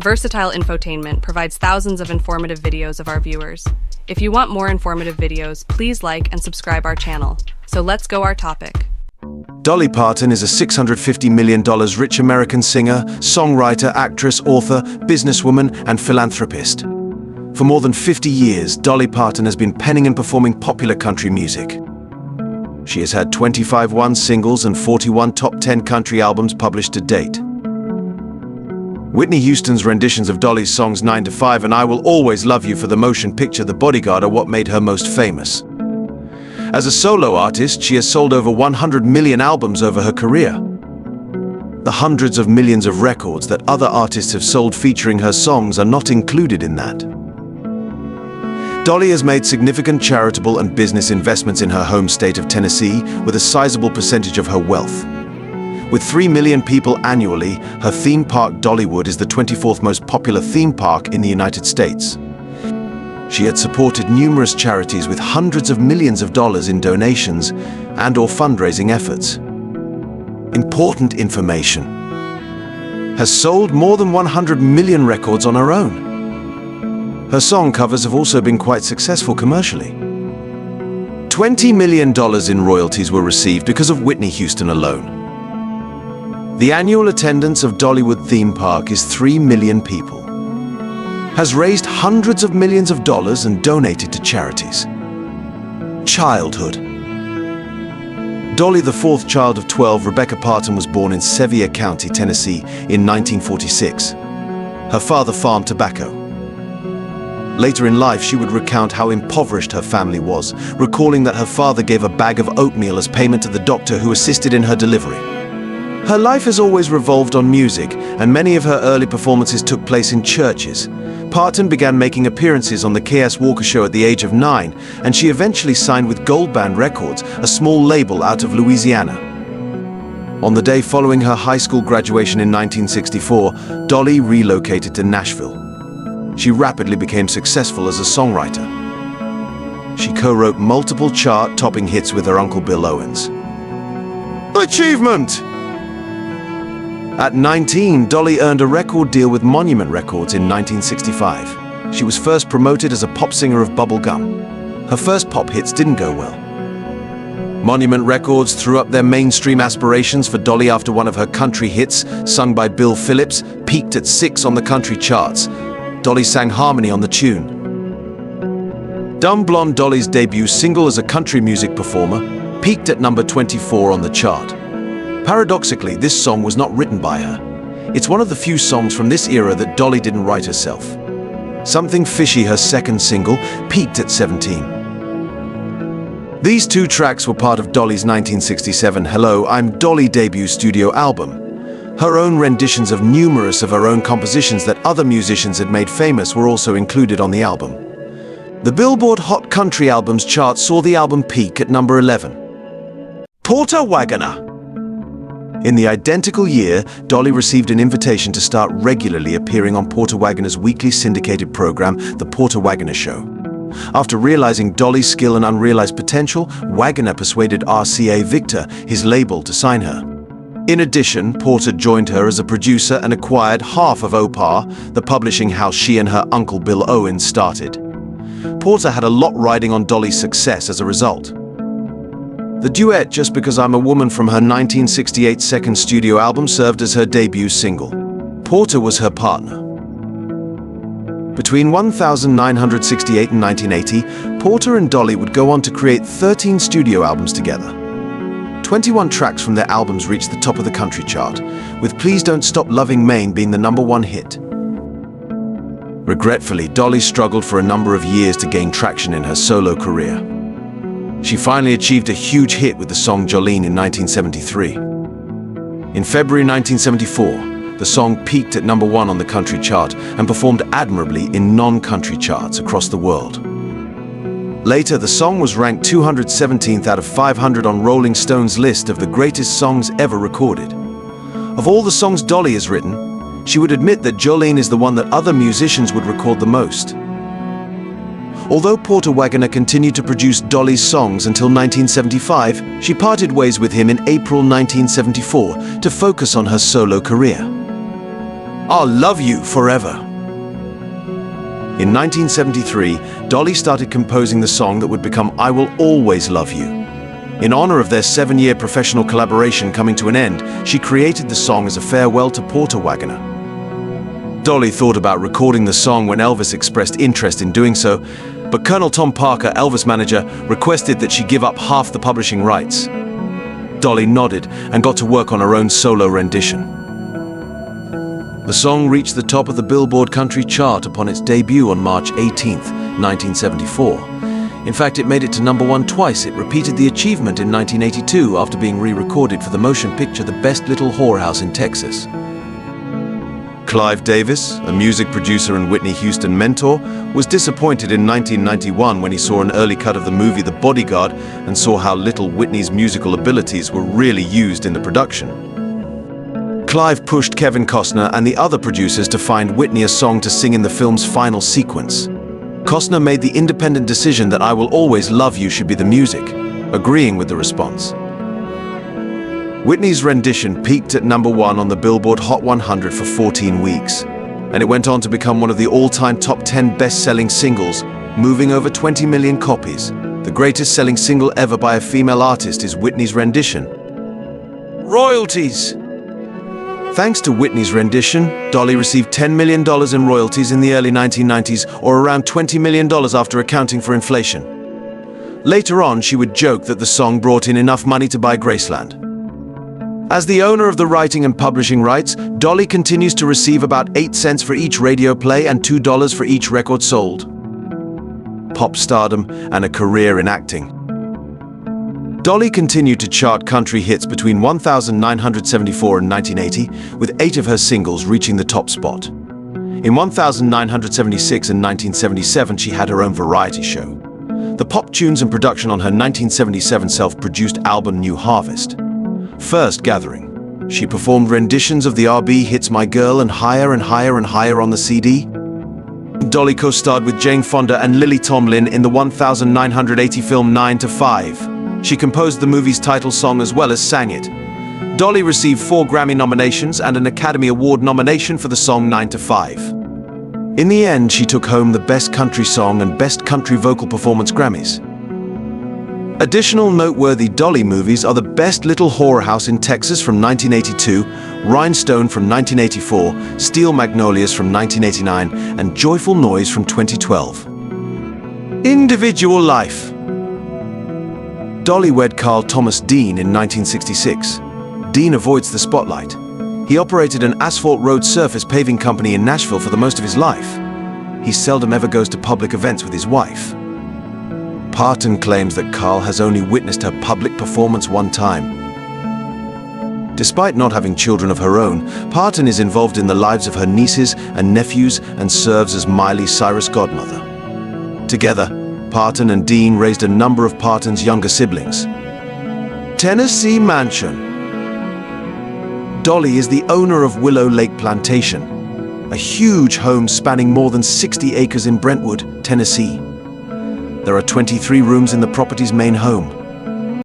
Versatile Infotainment provides thousands of informative videos of our viewers. If you want more informative videos, please like and subscribe our channel. So let's go our topic. Dolly Parton is a $650 million rich American singer, songwriter, actress, author, businesswoman, and philanthropist. For more than 50 years, Dolly Parton has been penning and performing popular country music. She has had 25 singles and 41 top 10 country albums published to date. Whitney Houston's renditions of Dolly's songs 9 to 5 and I Will Always Love You for the motion picture The Bodyguard are what made her most famous. As a solo artist, she has sold over 100 million albums over her career. The hundreds of millions of records that other artists have sold featuring her songs are not included in that. Dolly has made significant charitable and business investments in her home state of Tennessee with a sizable percentage of her wealth. With 3 million people annually, her theme park Dollywood is the 24th most popular theme park in the United States. She had supported numerous charities with hundreds of millions of dollars in donations and/or fundraising efforts. Important information. Has sold more than 100 million records on her own. Her song covers have also been quite successful commercially. $20 million in royalties were received because of Whitney Houston alone. The annual attendance of Dollywood theme park is 3 million people. Has raised hundreds of millions of dollars and donated to charities. Childhood. Dolly, the fourth child of 12, Rebecca Parton was born in Sevier County, Tennessee in 1946. Her father farmed tobacco. Later in life, she would recount how impoverished her family was, recalling that her father gave a bag of oatmeal as payment to the doctor who assisted in her delivery. Her life has always revolved on music, and many of her early performances took place in churches. Parton began making appearances on the K.S. Walker Show at the age of 9, and she eventually signed with Gold Band Records, a small label out of Louisiana. On the day following her high school graduation in 1964, Dolly relocated to Nashville. She rapidly became successful as a songwriter. She co-wrote multiple chart-topping hits with her uncle Bill Owens. Achievement! At 19, Dolly earned a record deal with Monument Records in 1965. She was first promoted as a pop singer of bubble gum. Her first pop hits didn't go well. Monument Records threw up their mainstream aspirations for Dolly after one of her country hits, sung by Bill Phillips, peaked at 6 on the country charts. Dolly sang harmony on the tune. Dumb Blonde, Dolly's debut single as a country music performer, peaked at number 24 on the chart. Paradoxically, this song was not written by her. It's one of the few songs from this era that Dolly didn't write herself. Something Fishy, her second single, peaked at 17. These two tracks were part of Dolly's 1967 Hello, I'm Dolly debut studio album. Her own renditions of numerous of her own compositions that other musicians had made famous were also included on the album. The Billboard Hot Country Albums chart saw the album peak at number 11. Porter Wagoner. In the identical year, Dolly received an invitation to start regularly appearing on Porter Wagoner's weekly syndicated program, The Porter Wagoner Show. After realizing Dolly's skill and unrealized potential, Wagoner persuaded RCA Victor, his label, to sign her. In addition, Porter joined her as a producer and acquired half of Opar, the publishing house she and her uncle Bill Owens started. Porter had a lot riding on Dolly's success as a result. The duet Just Because I'm a Woman from her 1968 second studio album served as her debut single. Porter was her partner. Between 1968 and 1980, Porter and Dolly would go on to create 13 studio albums together. 21 tracks from their albums reached the top of the country chart, with Please Don't Stop Loving Maine being the number 1 hit. Regretfully, Dolly struggled for a number of years to gain traction in her solo career. She finally achieved a huge hit with the song Jolene in 1973. In February 1974, the song peaked at number 1 on the country chart and performed admirably in non-country charts across the world. Later, the song was ranked 217th out of 500 on Rolling Stone's list of the greatest songs ever recorded. Of all the songs Dolly has written, she would admit that Jolene is the one that other musicians would record the most. Although Porter Wagoner continued to produce Dolly's songs until 1975, she parted ways with him in April 1974 to focus on her solo career. I'll love you forever. In 1973, Dolly started composing the song that would become I Will Always Love You. In honor of their 7-year professional collaboration coming to an end, she created the song as a farewell to Porter Wagoner. Dolly thought about recording the song when Elvis expressed interest in doing so, but Colonel Tom Parker, Elvis' manager, requested that she give up half the publishing rights. Dolly nodded and got to work on her own solo rendition. The song reached the top of the Billboard Country chart upon its debut on March 18, 1974. In fact, it made it to #1 twice. It repeated the achievement in 1982 after being re-recorded for the motion picture The Best Little Whorehouse in Texas. Clive Davis, a music producer and Whitney Houston mentor, was disappointed in 1991 when he saw an early cut of the movie The Bodyguard and saw how little Whitney's musical abilities were really used in the production. Clive pushed Kevin Costner and the other producers to find Whitney a song to sing in the film's final sequence. Costner made the independent decision that I Will Always Love You should be the music, agreeing with the response. Whitney's rendition peaked at #1 on the Billboard Hot 100 for 14 weeks, and it went on to become one of the all-time top 10 best-selling singles, moving over 20 million copies. The greatest-selling single ever by a female artist is Whitney's rendition. Royalties. Thanks to Whitney's rendition, Dolly received $10 million in royalties in the early 1990s, or around $20 million after accounting for inflation. Later on, she would joke that the song brought in enough money to buy Graceland. As the owner of the writing and publishing rights, Dolly continues to receive about 8 cents for each radio play and $2 for each record sold. Pop stardom and a career in acting. Dolly continued to chart country hits between 1974 and 1980, with 8 of her singles reaching the top spot. In 1976 and 1977, she had her own variety show. The pop tunes and production on her 1977 self-produced album New Harvest. First Gathering. She performed renditions of the R&B hits My Girl and Higher and Higher and Higher on the CD. Dolly co-starred with Jane Fonda and Lily Tomlin in the 1980 film 9 to 5. She composed the movie's title song as well as sang it. Dolly received 4 Grammy nominations and an Academy Award nomination for the song 9 to 5. In the end, she took home the Best Country Song and Best Country Vocal Performance Grammys. Additional noteworthy Dolly movies are The Best Little Whorehouse in Texas from 1982, Rhinestone from 1984, Steel Magnolias from 1989, and Joyful Noise from 2012. Individual life. Dolly wed Carl Thomas Dean in 1966. Dean avoids the spotlight. He operated an asphalt road surface paving company in Nashville for the most of his life. He seldom ever goes to public events with his wife. Parton claims that Carl has only witnessed her public performance one time. Despite not having children of her own, Parton is involved in the lives of her nieces and nephews and serves as Miley Cyrus' godmother. Together, Parton and Dean raised a number of Parton's younger siblings. Tennessee Mansion. Dolly is the owner of Willow Lake Plantation, a huge home spanning more than 60 acres in Brentwood, Tennessee. There are 23 rooms in the property's main home.